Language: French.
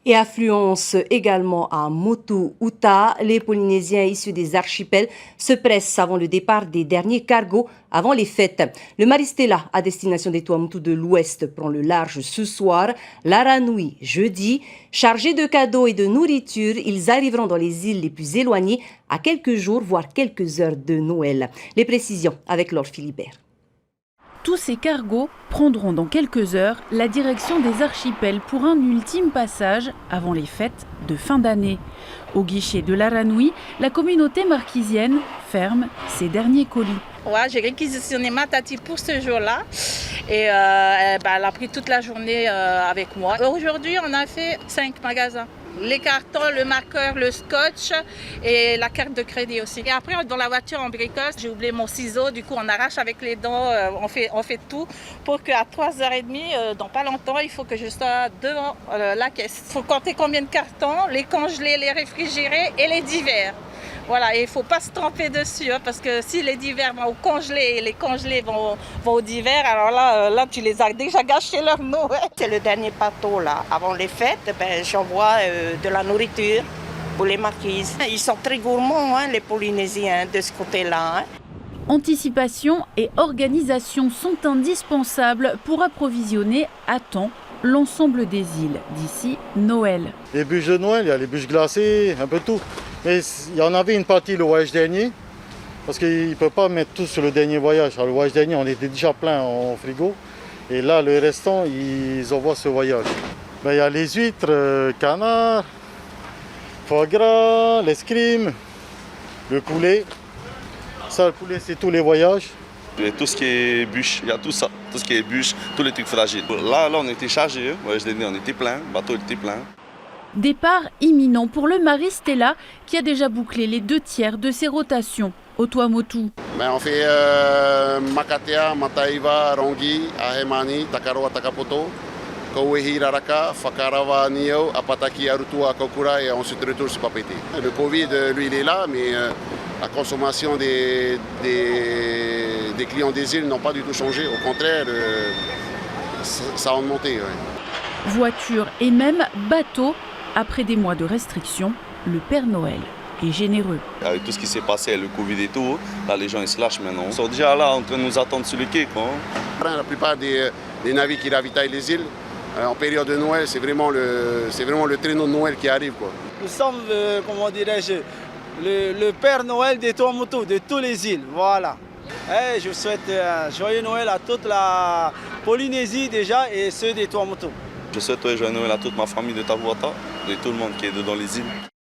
Et affluence également à Motu-Uta, les Polynésiens issus des archipels se pressent avant le départ des derniers cargos avant les fêtes. Le Maristella à destination des Tuamotu de l'Ouest prend le large ce soir, l'Aranui jeudi. Chargés de cadeaux et de nourriture, ils arriveront dans les îles les plus éloignées à quelques jours, voire quelques heures de Noël. Les précisions avec Laure Philibert. Tous ces cargos prendront dans quelques heures la direction des archipels pour un ultime passage avant les fêtes de fin d'année. Au guichet de l'Aranui, la communauté marquisienne ferme ses derniers colis. Ouais, j'ai réquisitionné ma tati pour ce jour-là et elle a pris toute la journée avec moi. Aujourd'hui, on a fait 5 magasins. Les cartons, le marqueur, le scotch et la carte de crédit aussi. Et après, dans la voiture, on bricole. J'ai oublié mon ciseau, du coup, on arrache avec les dents. On fait tout pour qu'à 3h30, dans pas longtemps, il faut que je sois devant la caisse. Il faut compter combien de cartons, les congeler, les réfrigérer et les divers. Voilà, et il ne faut pas se tromper dessus, parce que si les divers vont au congelé et les congelés vont au divers, alors là, tu les as déjà gâchés leur nom. Ouais. C'est le dernier bateau là. Avant les fêtes, j'envoie de la nourriture pour les marquises. Ils sont très gourmands, les Polynésiens, de ce côté-là. Anticipation et organisation sont indispensables pour approvisionner à temps l'ensemble des îles d'ici Noël. Les bûches de Noël, il y a les bûches glacées, un peu tout. Mais il y en avait une partie le voyage dernier, parce qu'il ne peut pas mettre tout sur le dernier voyage. Alors, le voyage dernier, on était déjà plein en frigo. Et là, le restant, ils envoient ce voyage. Il y a les huîtres, canards, foie gras, l'escrime, le poulet. Ça, le poulet, c'est tous les voyages. Et tout ce qui est bûche, il y a tout ça. Tout ce qui est bûche, tous les trucs fragiles. Là on était chargés, voyage dernier, on était plein, le bateau était plein. Départ imminent pour le Maristella qui a déjà bouclé les 2/3 de ses rotations au Tuamotu. On fait Makatea, Mataiva, Rongi, Ahemani, Takaroa, Takapoto, Kauehi, Raraka, Fakarawa, Nio, Apataki, Arutua, Kokura et ensuite retour sur Papeti. Le Covid, lui, il est là, mais la consommation des clients des îles n'ont pas du tout changé. Au contraire, ça a augmenté. Ouais. Voiture et même bateau. Après des mois de restrictions, le Père Noël est généreux. Avec tout ce qui s'est passé, le Covid et tout, là les gens ils se lâchent maintenant. Ils sont déjà là en train de nous attendre sur le quai. La plupart des navires qui ravitaillent les îles, en période de Noël, c'est vraiment le traîneau de Noël qui arrive. Quoi. Nous sommes, le Père Noël des Tuamotu, de toutes les îles. Voilà. Et je souhaite un joyeux Noël à toute la Polynésie déjà et ceux des Tuamotu. Je souhaite un joyeux Noël à toute ma famille de Tabuata et tout le monde qui est dans les îles.